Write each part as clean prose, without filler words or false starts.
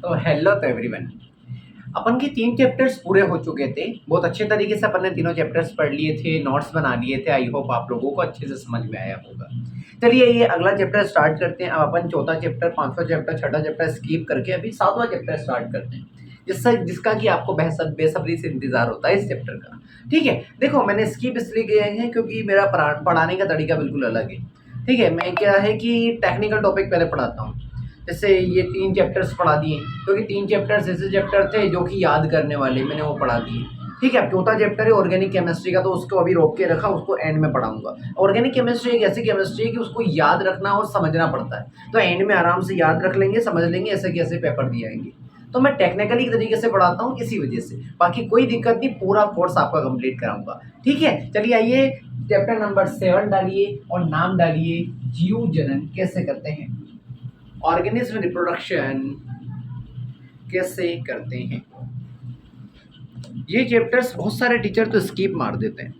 तो हेलो तो एवरीवन। अपन के 3 चैप्टर्स पूरे हो चुके थे। बहुत अच्छे तरीके से अपन ने तीनों चैप्टर्स पढ़ लिए थे, नोट्स बना लिए थे। आई होप आप लोगों को अच्छे से समझ में आया होगा। चलिए ये अगला चैप्टर स्टार्ट करते हैं। अब अपन चौथा चैप्टर, 5वां चैप्टर, छठा चैप्टर स्किप करके अभी 7वां चैप्टर स्टार्ट करते हैं। जिसका कि आपको बेसब्री से इंतज़ार होता है इस चैप्टर का। ठीक है? देखो मैंने स्किप इसलिए किया है क्योंकि मेरा पढ़ाने का तरीका बिल्कुल अलग है। ठीक है? मैं क्या है कि टेक्निकल टॉपिक पहले पढ़ाता हूँ। जैसे ये 3 चैप्टर्स पढ़ा दिए, क्योंकि 3 चैप्टर्स ऐसे चैप्टर थे जो कि याद करने वाले, मैंने वो पढ़ा दिए। ठीक है? अब चौथा चैप्टर है ऑर्गेनिक केमिस्ट्री का, तो उसको अभी रोक के रखा, उसको एंड में पढ़ाऊँगा। ऑर्गेनिक केमिस्ट्री एक ऐसी केमिस्ट्री है कि उसको याद रखना और समझना पड़ता है। तो एंड में आराम से याद रख लेंगे, समझ लेंगे, ऐसे कैसे पेपर दिए आएँगे। तो मैं टेक्निकली तरीके से पढ़ाता हूँ इसी वजह से। बाकी कोई दिक्कत नहीं, पूरा कोर्स आपका कंप्लीट कराऊँगा। ठीक है? चलिए आइए चैप्टर नंबर 7 डालिए और नाम डालिए जीव जनन कैसे करते हैं। ऑर्गेनिज्म रिप्रोडक्शन कैसे करते हैं। ये चैप्टर्स बहुत सारे टीचर तो स्किप मार देते हैं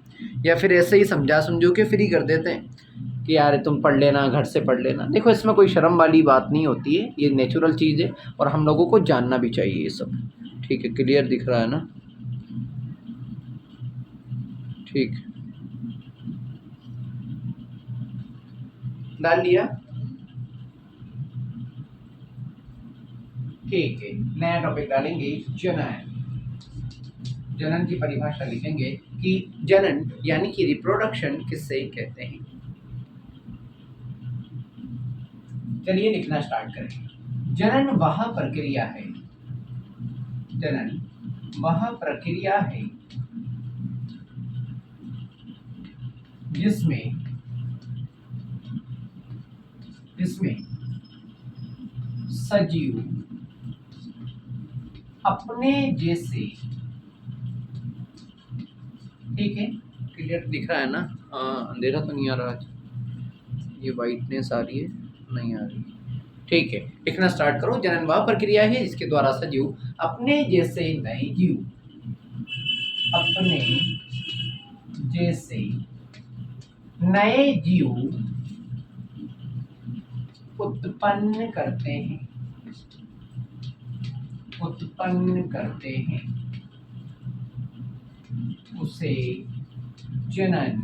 या फिर ऐसे ही समझो के फ्री कर देते हैं कि यार तुम पढ़ लेना, घर से पढ़ लेना। देखो इसमें कोई शर्म वाली बात नहीं होती है, ये नेचुरल चीज़ है और हम लोगों को जानना भी चाहिए ये सब। ठीक है, क्लियर दिख रहा है ना? ठीक, डाल लिया। ठीक है, नया टॉपिक डालेंगे जनन। जनन की परिभाषा लिखेंगे कि जनन यानी कि रिप्रोडक्शन किससे कहते हैं। चलिए लिखना स्टार्ट करें। जनन वह प्रक्रिया है, जनन वह प्रक्रिया है जिसमें जिसमें सजीव अपने जैसे, ठीक है क्लियर दिख रहा है ना? अंधेरा तो नहीं आ रहा आज, ये वाइटनेस आ रही है, नहीं आ रही। ठीक है, लिखना स्टार्ट करो। जनन वह प्रक्रिया है जिसके द्वारा सजीव अपने जैसे नए जीव, अपने जैसे नए जीव उत्पन्न करते हैं, उत्पन्न करते हैं, उसे जनन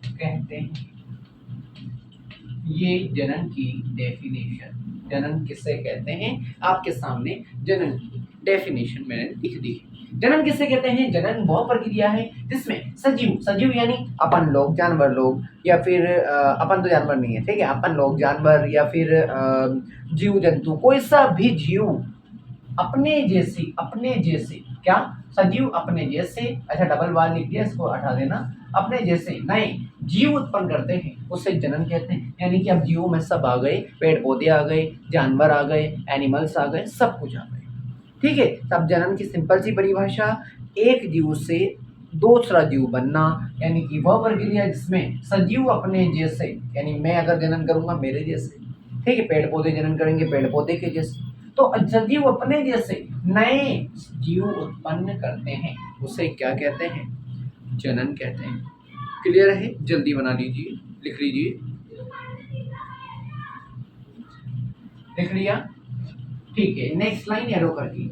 कहते हैं। ये जनन की डेफिनेशन, जनन किसे कहते हैं, आपके सामने जनन की डेफिनेशन मैंने लिख दी। जनन किसे कहते हैं? जनन वह प्रक्रिया है जिसमें सजीव, सजीव यानी अपन लोग, जानवर लोग, या फिर अपन तो जानवर नहीं है, ठीक है, अपन लोग, जानवर या फिर जीव जंतु, कोई सा भी जीव अपने जैसी, अपने जैसे क्या, सजीव अपने जैसे, अच्छा डबल बार लिख दिया, इसको हटा देना, अपने जैसे नए जीव उत्पन्न करते हैं उसे जनन कहते हैं। यानी कि अब जीवों में सब आ गए, पेड़ पौधे आ गए, जानवर आ गए, एनिमल्स आ गए, सब कुछ आ गए। ठीक है, तब जनन की सिंपल सी परिभाषा, एक जीव से दूसरा जीव बनना, यानी कि वह प्रक्रिया जिसमें सजीव अपने जैसे, यानी मैं अगर जनन करूंगा मेरे जैसे, ठीक है, पेड़ पौधे जनन करेंगे पेड़ पौधे के जैसे, तो सजीव अपने जैसे नए जीव उत्पन्न करते हैं उसे क्या कहते हैं? जनन कहते हैं। क्लियर है? जल्दी बना लीजिए, लिख लीजिए। लिख लिया? ठीक है, नेक्स्ट लाइन एरो कर दी।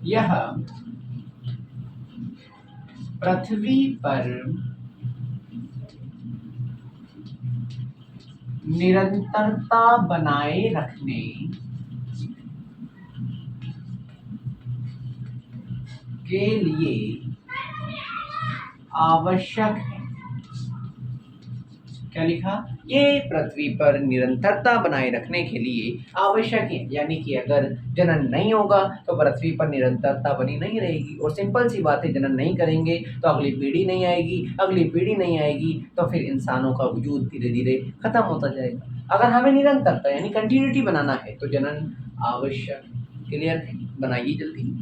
यह पृथ्वी पर निरंतरता बनाए रखने के लिए आवश्यक है। क्या लिखा? ये पृथ्वी पर निरंतरता बनाए रखने के लिए आवश्यक है, यानी कि अगर जनन नहीं होगा तो पृथ्वी पर निरंतरता बनी नहीं रहेगी। और सिंपल सी बात है, जनन नहीं करेंगे तो अगली पीढ़ी नहीं आएगी, अगली पीढ़ी नहीं आएगी तो फिर इंसानों का वजूद धीरे धीरे खत्म होता जाएगा। अगर हमें निरंतरता यानी कंटिन्यूटी बनाना है तो जनन आवश्यक है। क्लियर है? बनाइए जल्दी।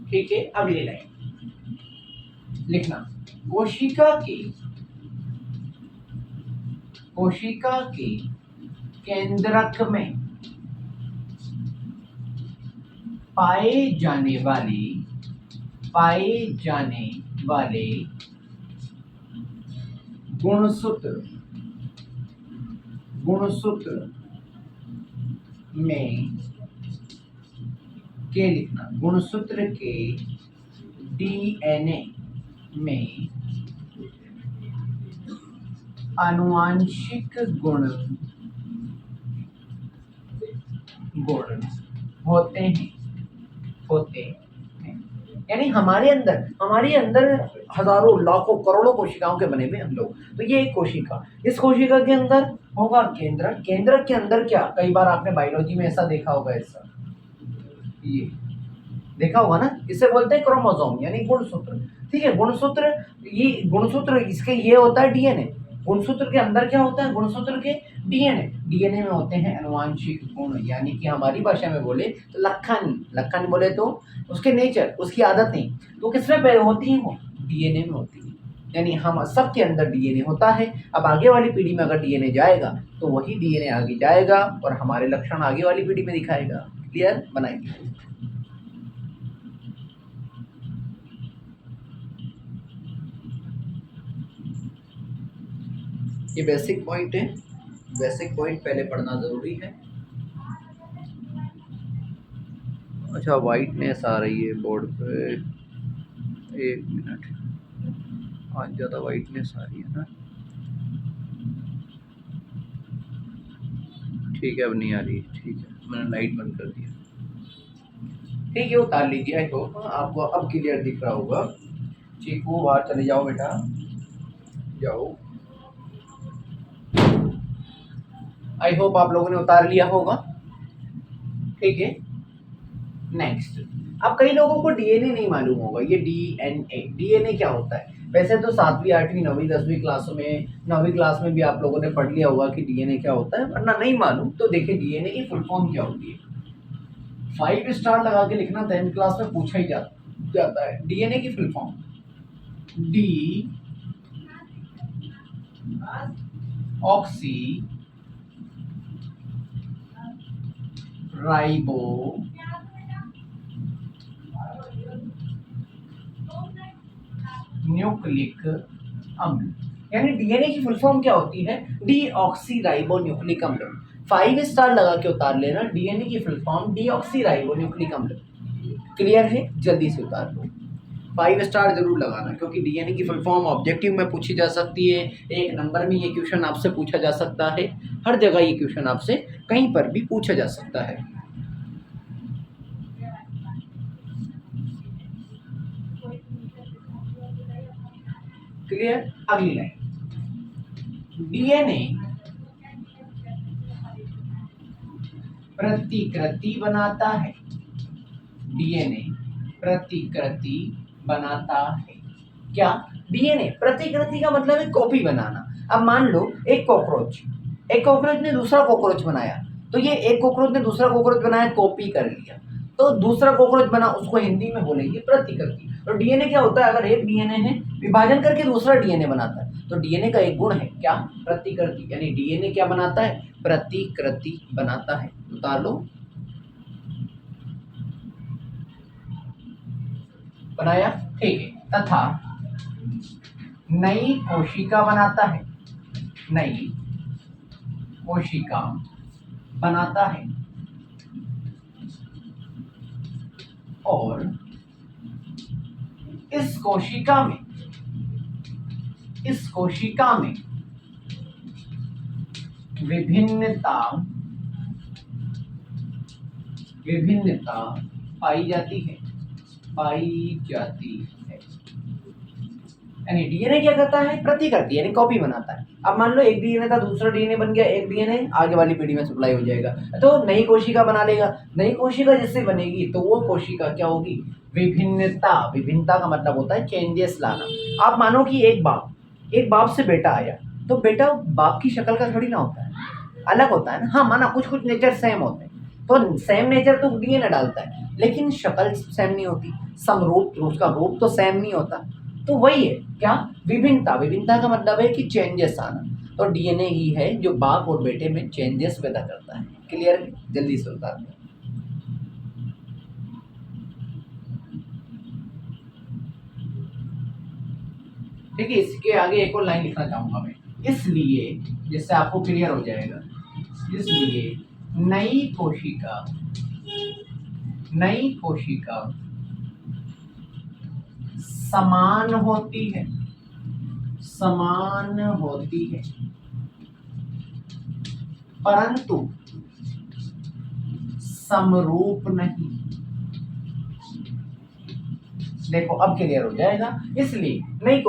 ठीक है, अगली लाइन लिखना। कोशिका के केंद्रक में पाए जाने वाले गुणसूत्र में के लिखना, गुणसूत्र के डीएनए में आनुवांशिक गुण होते हैं। यानी हमारे अंदर हजारों लाखों करोड़ों कोशिकाओं के बने हुए हम लोग। तो ये एक कोशिका, इस कोशिका के अंदर होगा केंद्रक, केंद्रक के अंदर क्या, कई बार आपने बायोलॉजी में ऐसा देखा होगा, ऐसा ये देखा होगा ना, इसे बोलते हैं क्रोमोसोम यानी गुणसूत्र। ठीक है, गुणसूत्र इसके ये होता है डीएनए। गुणसूत्र के अंदर क्या होता है, गुणसूत्र के डीएनए में होते हैं आनुवांशिक गुण, यानी कि हमारी भाषा में बोले तो लक्षण बोले तो उसके नेचर, उसकी आदतें, तो किसमें होती हैं, वो डीएनए में होती है। यानी हम सबके अंदर डीएनए होता है। अब आगे वाली पीढ़ी में अगर डीएनए जाएगा तो वही डीएनए आगे जाएगा और हमारे लक्षण आगे वाली पीढ़ी में दिखाएगा। क्लियर, बनाइए। ये बेसिक पॉइंट है, बेसिक पॉइंट पहले पढ़ना जरूरी है। अच्छा, वाइटनेस आ रही है बोर्ड पे, एक मिनट, आज ज़्यादा वाइटनेस आ रही है ना, ठीक है, अब नहीं आ रही, ठीक है, मैंने लाइट बंद कर दिया। ठीक है, उतार लीजिए। आई होप आपको अब क्लियर दिख रहा होगा। चीकू बाहर चले जाओ बेटा, जाओ। आई होप आप लोगों ने उतार लिया होगा। ठीक है, नेक्स्ट। अब कई लोगों को डीएनए नहीं मालूम होगा। ये डीएनए क्या होता है? वैसे तो 7वीं 8वीं 9वीं 10वीं क्लासों में, 9वीं क्लास में भी आप लोगों ने पढ़ लिया होगा कि डीएनए क्या होता है, वरना नहीं मालूम तो देखिए डीएनए की फुल फॉर्म क्या होती है। 5 स्टार लगा के लिखना, 10th क्लास में पूछा ही जाता है। डीएनए की full form D oxy ribo nucleic अम्ल। यानी डीएनए की फुल फॉर्म क्या होती है, डीऑक्सी राइबो न्यूक्लिक अम्ल। 5 स्टार लगा के उतार लेना, डीएनए की full form deoxy ribo nucleic अम्ल। क्लियर है, जल्दी से उतार लो। 5 स्टार जरूर लगाना, क्योंकि डीएनए की फुल फॉर्म ऑब्जेक्टिव में पूछी जा सकती है, 1 नंबर में ये क्वेश्चन आपसे पूछा जा सकता है, हर जगह ये क्वेश्चन आपसे कहीं पर भी पूछा जा सकता है। क्लियर, अगली लाइन। डीएनए प्रतिकृति बनाता है, डीएनए प्रतिकृति बनाता है। क्या, डीएनए प्रतिकृति का मतलब है कॉपी बनाना। अब मान लो एक कॉकरोच ने दूसरा कॉकरोच बनाया, तो ये एक कॉकरोच ने दूसरा कॉकरोच बनाया, कॉपी कर लिया, तो दूसरा कॉकरोच बना, उसको हिंदी में बोलेंगे प्रतिकृति। और डीएनए क्या होता है, अगर एक डीएनए है विभाजन करके दूसरा डीएनए बनाता है, तो डीएनए का एक गुण है क्या, प्रतिकृति। यानी डीएनए क्या बनाता है, प्रतिकृति बनाता है। उतार लो, बनाया, ठीक है। तथा नई कोशिका बनाता है, नई कोशिका बनाता है, और इस कोशिका में विभिन्नता पाई जाती है। यानी डीएनए क्या करता है, प्रतिकृति यानी कॉपी बनाता है। अब मान लो एक डीएनए था, दूसरा डीएनए बन गया, एक डीएनए आगे वाली पीढ़ी में सप्लाई हो जाएगा, तो नई कोशिका बना लेगा। नई कोशिका जिससे बनेगी तो वो कोशिका क्या होगी, विभिन्नता का मतलब होता है चेंजेस लाना। आप मानो कि एक बाप से बेटा आया, तो बेटा बाप की शक्ल का थोड़ी ना होता है, अलग होता है ना। हाँ, माना कुछ नेचर सेम होते हैं, तो सेम नेचर तो डीएनए डालता है, लेकिन शक्ल सेम नहीं होती, समरूप, उसका रूप तो सेम नहीं होता। तो वही है क्या, विभिन्नता का मतलब है कि चेंजेस आना। तो डीएनए ही है जो बाप और बेटे में चेंजेस पैदा करता है। क्लियर? जल्दी से उतार दो। ठीक है, इसके आगे एक और लाइन लिखना चाहूंगा मैं, इसलिए जिससे आपको क्लियर हो जाएगा। इसलिए नई कोशिका समान होती है, परंतु समरूप नहीं। देखो अब क्लियर हो जाएगा। इसलिए नई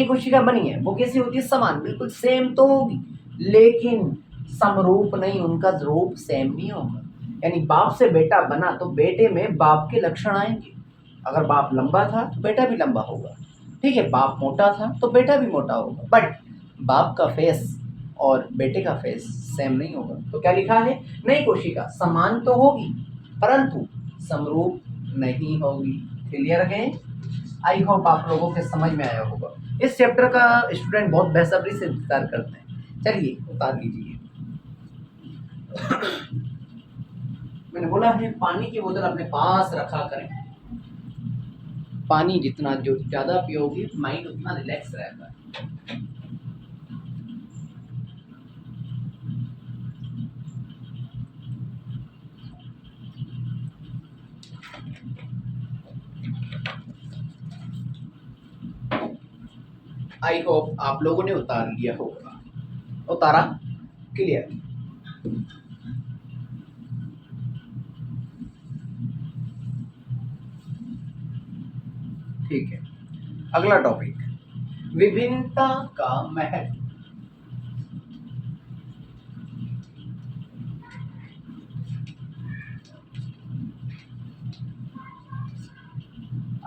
कोशिका बनी है वो कैसी होती है? समान, बिल्कुल सेम तो होगी, लेकिन समरूप नहीं, उनका रूप सेम नहीं होगा। यानी बाप से बेटा बना तो बेटे में बाप के लक्षण आएंगे। अगर बाप लंबा था तो बेटा भी लंबा होगा, ठीक है। बाप मोटा था तो बेटा भी मोटा होगा, बट बाप का फेस और बेटे का फेस सेम नहीं होगा। तो क्या लिखा है? नई कोशिका समान तो होगी परंतु समरूप नहीं होगी। क्लियर है? आई होप आप लोगों के समझ में आया होगा। इस चैप्टर का स्टूडेंट बहुत बेसब्री से इंतजार करते हैं। चलिए उतार लीजिए। मैंने बोला है पानी की बोतल अपने पास रखा करें। पानी जितना जो ज़्यादा पियोगे माइंड उतना रिलैक्स रहता है। आई होप आप लोगों ने उतार लिया होगा। उतारा? क्लियर? ठीक है, अगला टॉपिक, विभिन्नता का महत्व।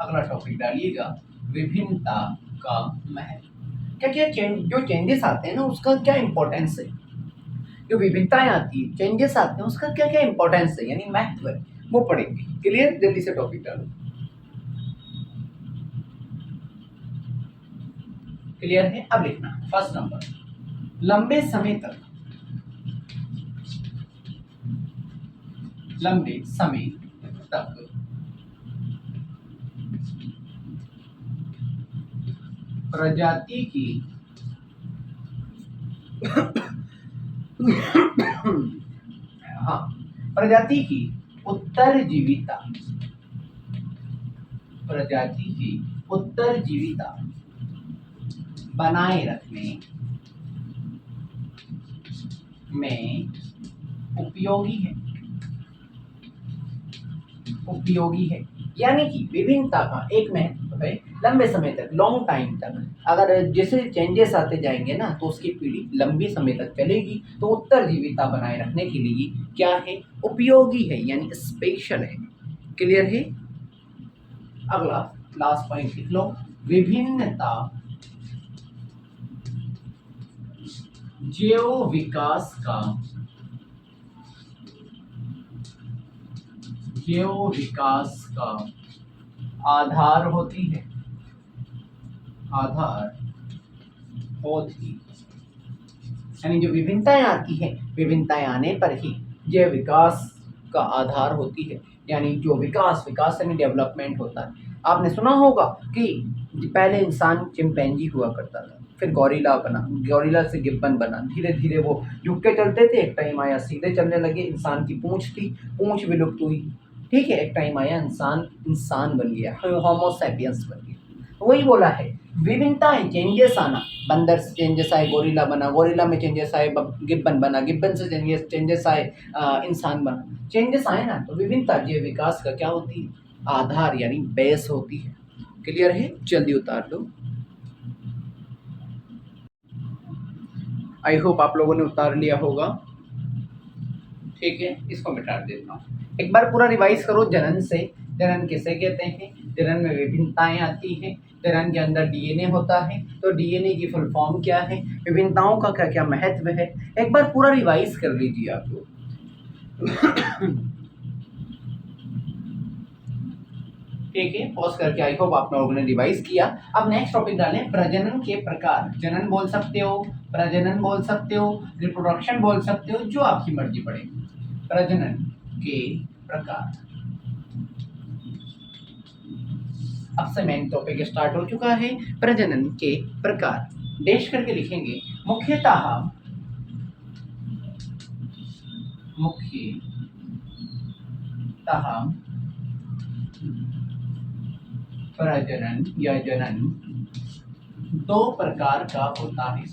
अगला टॉपिक डालिएगा, विभिन्नता का महत्व। क्या क्या जो चेंजेस आते हैं ना उसका क्या इंपॉर्टेंस है? जो विभिन्नताएं आती है, चेंजेस आते हैं, उसका क्या क्या इंपॉर्टेंस है, यानी महत्व है, वो पढ़ेंगे। क्लियर? जल्दी से टॉपिक डालो। क्लियर है? अब लिखना फर्स्ट नंबर, लंबे समय तक प्रजाति की हाँ, प्रजाति की उत्तरजीविता बनाए रखने में उपयोगी है। यानी कि विभिन्नता का एक महत्व है लंबे समय तक, लॉन्ग टाइम तक। अगर जैसे चेंजेस आते जाएंगे ना तो उसकी पीढ़ी लंबी समय तक चलेगी। तो उत्तरजीविता बनाए रखने के लिए क्या है? उपयोगी है, यानी स्पेशल है। क्लियर है? अगला लास्ट पॉइंट लिख लो, विभिन्नता जैव विकास का आधार होती है। यानी जो विभिन्नताएं आती हैं, विभिन्नताएं आने पर ही जैव विकास का आधार होती है। यानी जो विकास यानी डेवलपमेंट होता है। आपने सुना होगा कि पहले इंसान चिंपैंजी हुआ करता था, फिर गॉरिला बना, गॉरिला से गिब्बन बना, धीरे धीरे वो झुक के चलते थे, एक टाइम आया सीधे चलने लगे, इंसान की पूंछ थी, पूंछ विलुप्त हुई, ठीक है। एक टाइम आया इंसान बन गया, होमो सैपियंस बन गया। वही बोला है, विभिन्नताएं, चेंजेस आना, बंदर से चेंजेस आए गोरिल्ला बना, गोरिल्ला में चेंजेस आए गिब्बन बना, गिब्बन से चेंजेस आए इंसान बना। चेंजेस आए ना तो विभिन्नता जैव विकास का क्या होती है? आधार यानी बेस होती है। क्लियर है? जल्दी उतार दो। आई होप आप लोगों ने उतार लिया होगा। ठीक है, इसको मिटा देता हूँ। एक बार पूरा रिवाइज करो जनन से। जनन किसे कहते हैं? जनन में विभिन्नताएं आती हैं, जनन के अंदर डीएनए होता है, तो डीएनए की फुल फॉर्म क्या है, विभिन्नताओं का क्या क्या महत्व है, एक बार पूरा रिवाइज कर लीजिए आप लोग। ठीक है, पॉज करके आई होप आप लोगों ने रिवाइज किया। अब नेक्स्ट टॉपिक डालें, प्रजनन के प्रकार। जनन बोल सकते हो, प्रजनन बोल सकते हो, रिप्रोडक्शन बोल सकते हो, जो आपकी मर्जी पड़े। प्रजनन के प्रकार। अब से मेन टॉपिक स्टार्ट हो चुका है, प्रजनन के प्रकार। डैश करके लिखेंगे, मुख्यतः प्रजनन या जनन दो प्रकार का होता है।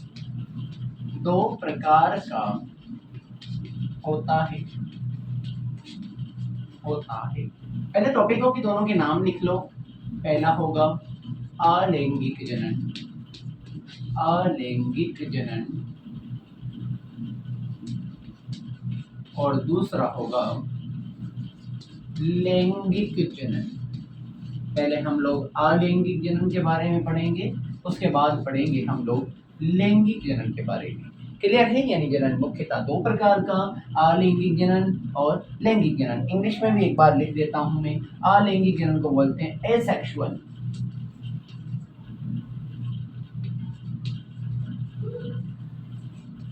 दो प्रकार का होता है। पहले टॉपिकों के दोनों के नाम लिख लो। पहला होगा अलैंगिक जनन। अलैंगिक जनन। और दूसरा होगा लैंगिक जनन। पहले हम लोग अलैंगिक जनन के बारे में पढ़ेंगे, उसके बाद पढ़ेंगे हम लोग लैंगिक जनन के बारे में। क्लियर है? यानी जनन मुख्यतः दो प्रकार का, अलैंगिक जनन और लैंगिक जनन। इंग्लिश में भी एक बार लिख देता हूं मैं, अलैंगिक जनन को बोलते हैं एसेक्सुअल।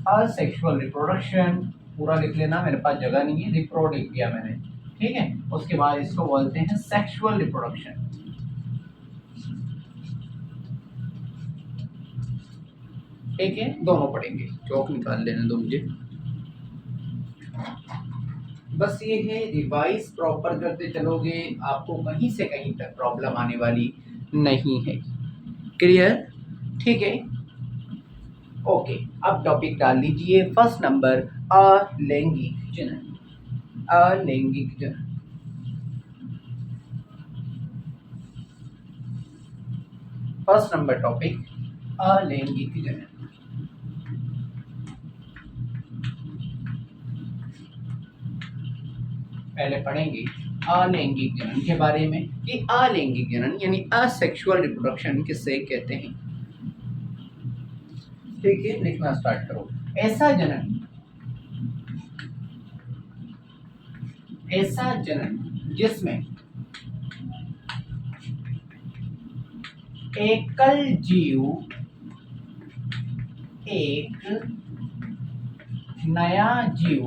असेक्सुअल रिप्रोडक्शन, पूरा लिख लेना, मेरे पास जगह नहीं है, रिप्रो लिख दिया मैंने, ठीक है। उसके बाद इसको बोलते हैं सेक्सुअल रिप्रोडक्शन। ठीक है, दोनों पढ़ेंगे। चौक निकाल लेने दो मुझे। बस ये है, रिवाइज प्रॉपर करते चलोगे, आपको कहीं से कहीं तक प्रॉब्लम आने वाली नहीं है। क्लियर? ठीक है, ओके। अब टॉपिक डाल लीजिए, फर्स्ट नंबर अलैंगिक जनन। अलैंगिक जनन। फर्स्ट नंबर टॉपिक अलैंगिक जनन। पहले पढ़ेंगे अलैंगिक जनन के बारे में कि अलैंगिक जनन यानी असेक्सुअल रिप्रोडक्शन किसे कहते हैं। ठीक है, लिखना स्टार्ट करो। ऐसा जनन जिसमें एकल जीव एक नया जीव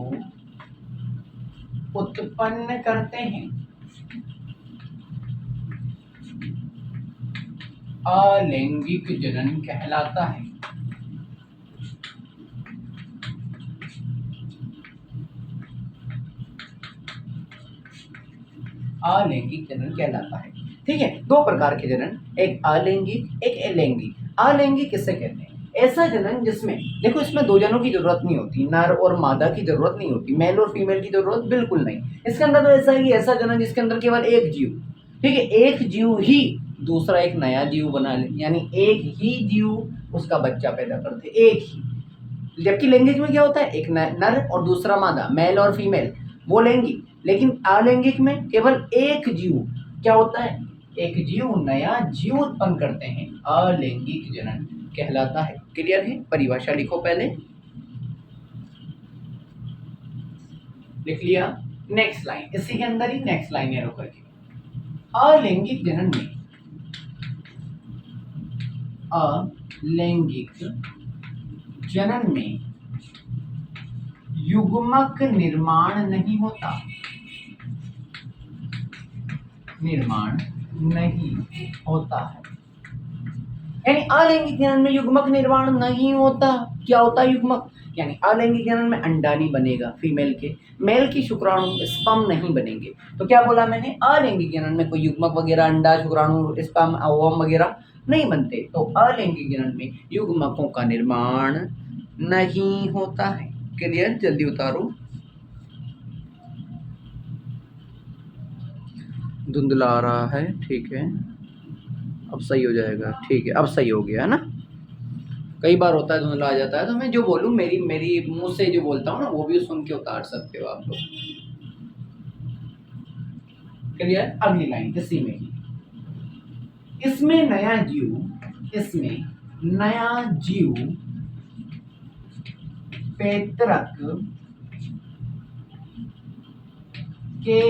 उत्पन्न करते हैं, अलैंगिक जनन कहलाता है। अलैंगिक जनन कहलाता है। ठीक है, दो प्रकार के जनन, एक अलैंगिक एक अलैंगिक। अलैंगिक किससे कहते हैं? ऐसा जनन जिसमें, देखो इसमें दो जनों की जरूरत नहीं होती, नर और मादा की जरूरत नहीं होती, मेल और फीमेल की जरूरत बिल्कुल नहीं। इसके अंदर तो ऐसा है कि ऐसा जनन जिसके अंदर केवल एक जीव, ठीक है, एक जीव ही दूसरा एक नया जीव बना ले, यानी एक ही जीव उसका बच्चा पैदा करते, एक ही। जबकि लैंगिक में क्या होता है, एक नर और दूसरा मादा, मेल और फीमेल, वो लैंगिक। लेकिन अलैंगिक में केवल एक जीव क्या होता है, एक जीव नया जीव उत्पन्न करते हैं, अलैंगिक जनन कहलाता है। क्लियर है? परिभाषा लिखो पहले। लिख लिया? नेक्स्ट लाइन, इसी के अंदर ही नेक्स्ट लाइन एरो करके, अलैंगिक जनन में, अलैंगिक जनन में युग्मक निर्माण नहीं होता। निर्माण नहीं होता है, यानी अलैंगिक जनन में युग्मक निर्माण नहीं होता। क्या होता है युग्मक? यानी अलैंगिक जनन में अंडा नहीं बनेगा फीमेल के, मेल की शुक्राणु स्पर्म नहीं बनेंगे। तो क्या बोला मैंने, अलैंगिक जनन में कोई युग्मक वगैरह, अंडा, शुक्राणु, स्पर्म, ओवम वगैरह नहीं बनते। तो अलैंगिक जनन में युग्मकों का निर्माण नहीं होता है। क्लियर? जल्दी उतारो, धुंधला आ रहा है। ठीक है, अब सही हो जाएगा। ठीक है, अब सही हो गया है ना। कई बार होता है धुंधला आ जाता है, तो मैं जो बोलूँ, मेरी मुंह से जो बोलता हूँ ना, वो भी सुन के उतार सकते हो आप लोग। क्लियर? अगली लाइन इसी में ही, इसमें नया जीव पैतृक के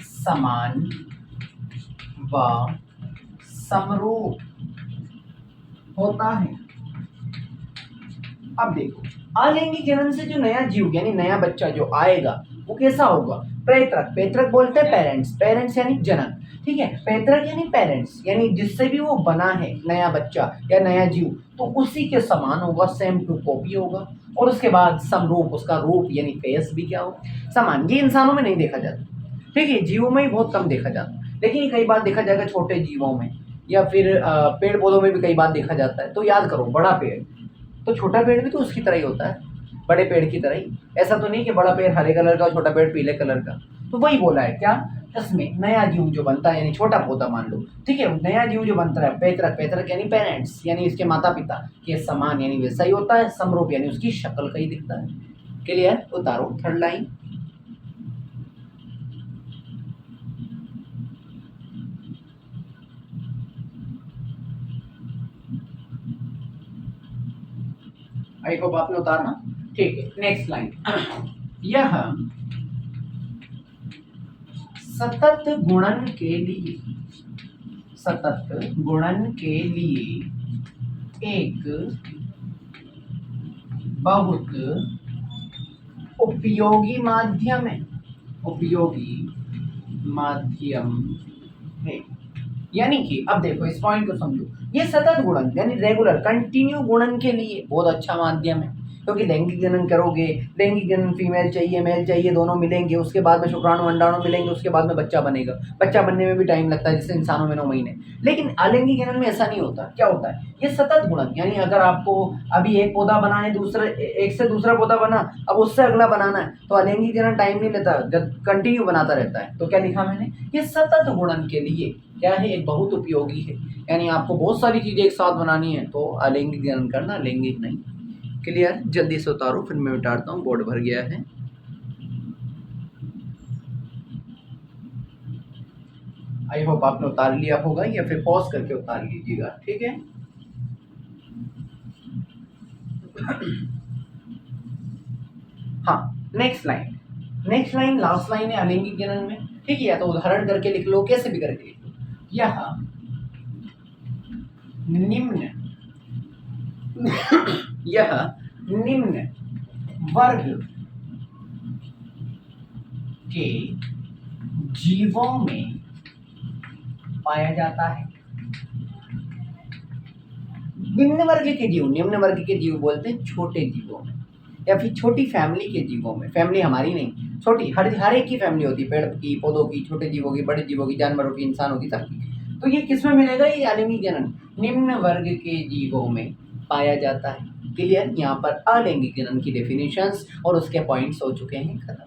समान व समरूप होता है। अब देखो, अलैंगिक जनन से जो नया जीव यानी नया बच्चा जो आएगा वो कैसा होगा? पैतृक, पैतृक बोलते हैं पेरेंट्स, पेरेंट्स यानी जनन, ठीक है। पैतृक यानी पेरेंट्स, यानी जिससे भी वो बना है नया बच्चा या नया जीव, तो उसी के समान होगा, सेम टू कॉपी होगा। और उसके बाद समरूप, उसका रूप यानी फेस भी क्या हो? समान। ये इंसानों में नहीं देखा जाता, ठीक है, जीवों में ही बहुत कम देखा जाता, लेकिन कई बार देखा जाएगा छोटे जीवों में, या फिर पेड़ पौधों में भी कई बार देखा जाता है। तो याद करो, बड़ा पेड़ तो छोटा पेड़ भी तो उसकी तरह ही होता है, बड़े पेड़ की तरह ही। ऐसा तो नहीं कि बड़ा पेड़ हरे कलर का और छोटा पेड़ पीले कलर का। तो वही बोला है क्या, इसमें नया जीव जो बनता है यानी छोटा पौधा मान लो, ठीक है, नया जीव जो बनता है पैतृक, पैतृक यानी पेरेंट्स यानी इसके माता पिता के समान यानी वैसा ही होता है। समरूप यानी उसकी शक्ल का ही दिखता है। क्लियर? उतारो थर्ड लाइन। आई होप आपने उतारा, ठीक है। नेक्स्ट लाइन, यह सतत गुणन के लिए, सतत गुणन के लिए एक बहुत उपयोगी माध्यम है, उपयोगी माध्यम है। यानी कि अब देखो इस पॉइंट को समझो, ये सतत गुणन यानी रेगुलर कंटिन्यू गुणन के लिए बहुत अच्छा माध्यम है। क्योंकि लैंगिक जनन करोगे, लैंगिक जनन फीमेल चाहिए मेल चाहिए, दोनों मिलेंगे, उसके बाद में शुक्राणु अंडाणु मिलेंगे, उसके बाद में बच्चा बनेगा। बच्चा बनने में भी टाइम लगता है, जैसे इंसानों में 9 महीने। लेकिन अलैंगिक जनन में ऐसा नहीं होता। क्या होता है? ये सतत गुणन, यानी अगर आपको अभी एक पौधा बना है, दूसरे एक से दूसरा पौधा बना, अब उससे अगला बनाना है, तो अलैंगिक जनन टाइम नहीं लेता, जब कंटिन्यू बनाता रहता है। तो क्या लिखा मैंने? ये सतत गुणन के लिए क्या है? एक बहुत उपयोगी है। यानी आपको बहुत सारी चीजें एक साथ बनानी है तो अलैंगिक जनन करना, लैंगिक नहीं। क्लियर? जल्दी से उतारो, फिर मैं उतारता हूँ, बोर्ड भर गया है। आई होप आपने उतार लिया होगा, या फिर पॉज करके उतार लीजिएगा, ठीक है। हाँ, next line, next line last line है अलैंगिक जनन में, ठीक है। या तो उदाहरण करके लिख लो, कैसे भी करके लिख लो। यह निम्न यह निम्न वर्ग के जीवों में पाया जाता है। निम्न वर्ग के जीव, निम्न वर्ग के जीव बोलते हैं छोटे जीवों में, या फिर छोटी फैमिली के जीवों में। फैमिली हमारी नहीं, छोटी, हर एक की फैमिली होती है, पेड़ की, पौधों की, छोटे जीवों की, बड़े जीवों की, जानवरों की, इंसानों की, सबकी। तो ये किसमें मिलेगा? ये अलैंगिक जनन निम्न वर्ग के जीवों में पाया जाता है। क्लियर? यहाँ पर अलैंगिक जनन की डेफिनेशंस और उसके पॉइंट्स हो चुके हैं खत्म।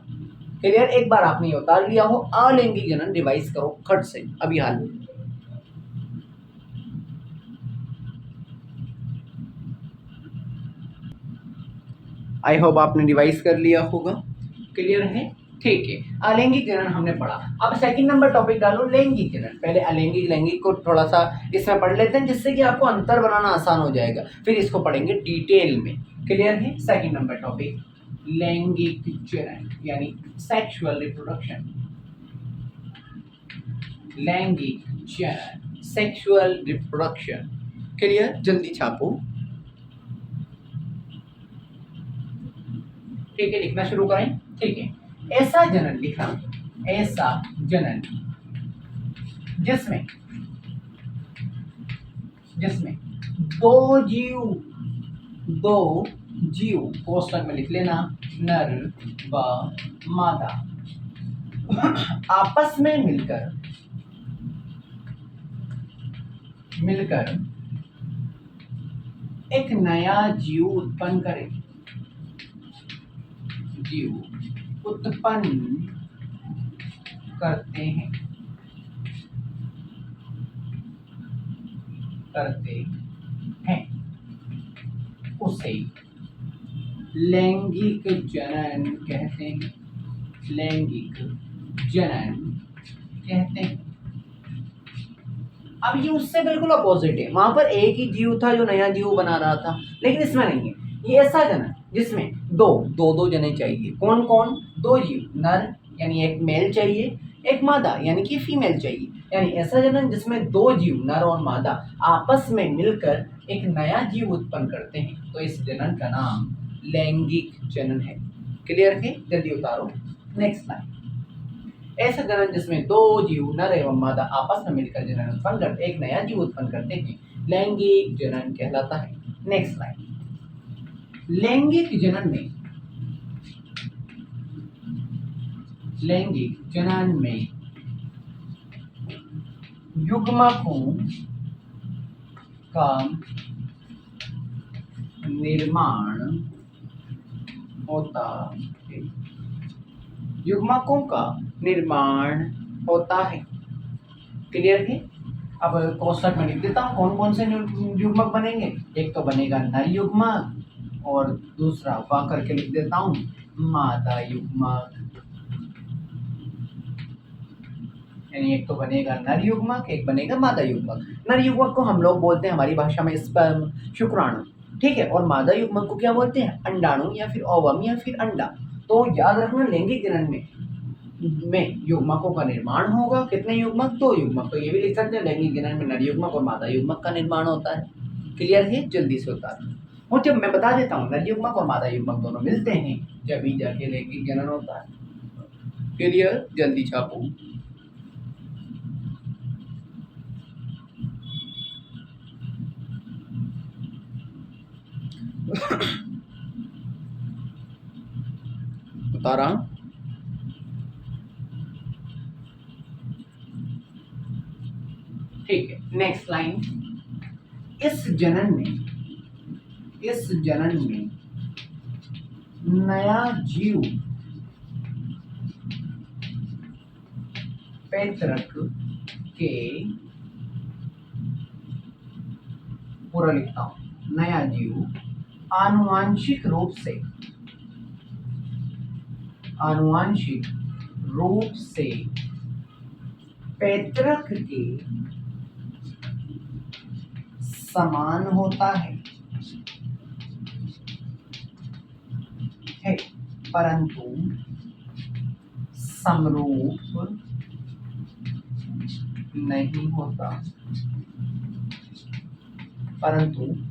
क्लियर? एक बार आपने ये उतार लिया हो, अलैंगिक जनन रिवाइज करो खट से अभी हाल में। आई होप आपने रिवाइज कर लिया होगा। क्लियर है? ठीक है, अलैंगिक जनन हमने पढ़ा। अब सेकंड नंबर टॉपिक डालो, लैंगिक जनन। पहले अलैंगिक लैंगिक को थोड़ा सा इसमें पढ़ लेते हैं, जिससे कि आपको अंतर बनाना आसान हो जाएगा, फिर इसको पढ़ेंगे डिटेल में। क्लियर है? सेकंड नंबर टॉपिक लैंगिक जनन यानी सेक्सुअल रिप्रोडक्शन। लैंगिक जनन, सेक्सुअल रिप्रोडक्शन। क्लियर? जल्दी छापो, ठीक है, लिखना शुरू करें। ठीक है, ऐसा जनन लिखा, ऐसा जनन जिसमें जिसमें दो जीव कोष्टक में लिख लेना, नर व मादा आपस में मिलकर एक नया जीव उत्पन्न करे, जीव उत्पन्न करते हैं उसे लैंगिक जनन कहते हैं। लैंगिक जनन कहते हैं। अब ये उससे बिल्कुल अपोजिट है। वहां पर एक ही जीव था जो नया जीव बना रहा था, लेकिन इसमें नहीं है। ये ऐसा जनन जिसमें दो जने चाहिए। कौन कौन? दो जीव, नर यानी एक मेल चाहिए, एक मादा यानी कि फीमेल चाहिए, यानी ऐसा जनन जिसमें दो जीव नर और मादा आपस में मिलकर एक नया जीव उत्पन्न करते हैं, तो इस जनन का नाम लैंगिक जनन है। क्लियर है? जल्दी उतारो नेक्स्ट लाइन। ऐसा जनन जिसमें दो जीव नर एवं मादा आपस में मिलकर जनन उत्पन्न करते एक नया जीव उत्पन्न करते हैं, लैंगिक जनन कहलाता है। Next line. लैंगिक जनन में युग्मकों का निर्माण होता है। युग्मकों का निर्माण होता है। क्लियर है? अब कोष्ठक में लिख देता हूँ कौन कौन से युग्मक बनेंगे। एक तो बनेगा नर युग्मक और दूसरा वा करके लिख देता हूँ मादा युग्मक। यानी एक तो बनेगा नर युग्मक, एक बनेगा मादा युग्मक। नर युग्मक को हम लोग बोलते हैं हमारी भाषा में स्पर्म, शुक्राणु, ठीक है। और मादा युग्मक को क्या बोलते हैं? अंडाणु या फिर ओवम या फिर अंडा। तो याद रखना लैंगिक जनन में युग्मकों का निर्माण होगा। कितने युग्मक? दो युग्मक। तो ये भी लिख सकते हैं लैंगिक जनन में नर युग्मक और मादा युग्मक का निर्माण होता है। क्लियर है? जल्दी से उतार। और जब मैं बता देता हूँ नर युग्मक और मादा युग्मक दोनों मिलते हैं जब ही जाके लैंगिक जनन होता है। क्लियर? जल्दी छापो। उतारा। ठीक है, नेक्स्ट लाइन। इस जनन में नया जीव पैतृक के पूरा लिखता हूं। नया जीव आनुवांशिक रूप से पैतृक के समान होता है, परंतु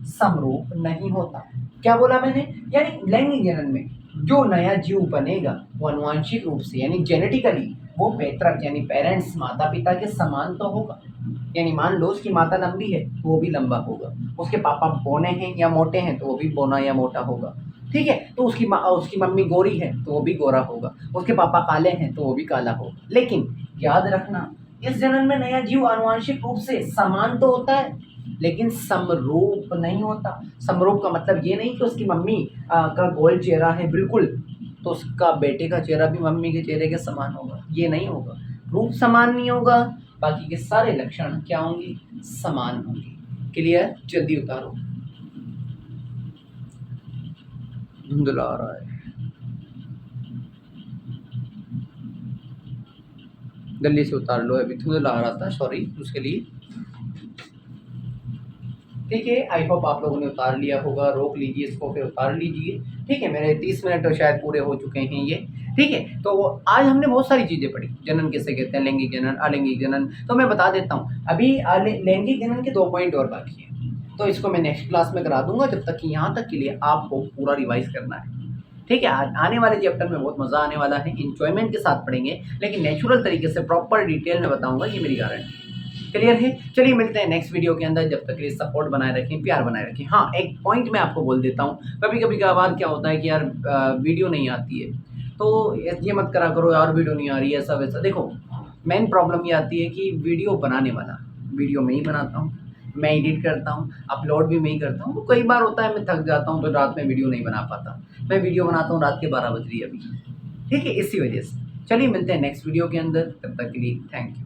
समरूप नहीं होता। क्या बोला मैंने? यानी लैंगिक जनन में जो नया जीव बनेगा वो आनुवांशिक रूप से यानी जेनेटिकली वो पैतृक यानी पेरेंट्स माता पिता के समान तो होगा। यानी मान लो उसकी माता लंबी है तो वो भी लंबा होगा, उसके पापा बौने हैं या मोटे हैं तो वो भी बौना या मोटा होगा, ठीक है। तो उसकी मम्मी गोरी है तो वो भी गोरा होगा, उसके पापा काले हैं तो वो भी काला होगा। लेकिन याद रखना इस जनन में नया जीव आनुवांशिक रूप से समान तो होता है लेकिन समरूप नहीं होता। समरूप का मतलब ये नहीं कि उसकी मम्मी का गोल चेहरा है बिल्कुल तो उसका बेटे का चेहरा भी मम्मी के चेहरे के समान होगा, ये नहीं होगा। रूप समान नहीं होगा, बाकी के सारे लक्षण क्या होंगे? समान होंगे। क्लियर? जल्दी उतारो, धुंधला आ रहा है। जल्दी से उतार लो, अभी धुंधला आ रहा था, सॉरी उसके लिए। ठीक है, आई होप आप लोगों ने उतार लिया होगा। रोक लीजिए इसको, फिर उतार लीजिए। ठीक है, मेरे 30 मिनट तो शायद पूरे हो चुके हैं ये। ठीक है, तो आज हमने बहुत सारी चीज़ें पढ़ी। जनन किसे कहते हैं, लैंगिक जनन, अलैंगिक जनन। तो मैं बता देता हूँ, अभी लैंगिक जनन के 2 पॉइंट और बाकी हैं, तो इसको मैं नेक्स्ट क्लास में करा दूंगा। जब तक कि यहाँ तक के लिए आपको पूरा रिवाइज करना है। ठीक है, आने वाले चैप्टर में बहुत मज़ा आने वाला है, इंजॉयमेंट के साथ पढ़ेंगे, लेकिन नेचुरल तरीके से प्रॉपर डिटेल में बताऊंगा, ये मेरी गारंटी। क्लियर है? चलिए मिलते हैं नेक्स्ट वीडियो के अंदर। जब तक के लिए सपोर्ट बनाए रखें, प्यार बनाए रखें। हाँ, एक पॉइंट मैं आपको बोल देता हूँ, कभी कभी कभार क्या होता है कि यार वीडियो नहीं आती है, तो ये मत करा करो यार वीडियो नहीं आ रही है ऐसा वैसा। देखो, मेन प्रॉब्लम ये आती है कि वीडियो बनाने वाला वीडियो मैं ही बनाता हूँ, मैं एडिट करता हूँ, अपलोड भी मैं ही करता हूँ। तो कई बार होता है मैं थक जाता हूँ तो रात में वीडियो नहीं बना पाता। मैं वीडियो बनाता हूँ रात के 12 बज रही है अभी। ठीक है, इसी वजह से। चलिए मिलते हैं नेक्स्ट वीडियो के अंदर, तब तक के लिए थैंक यू।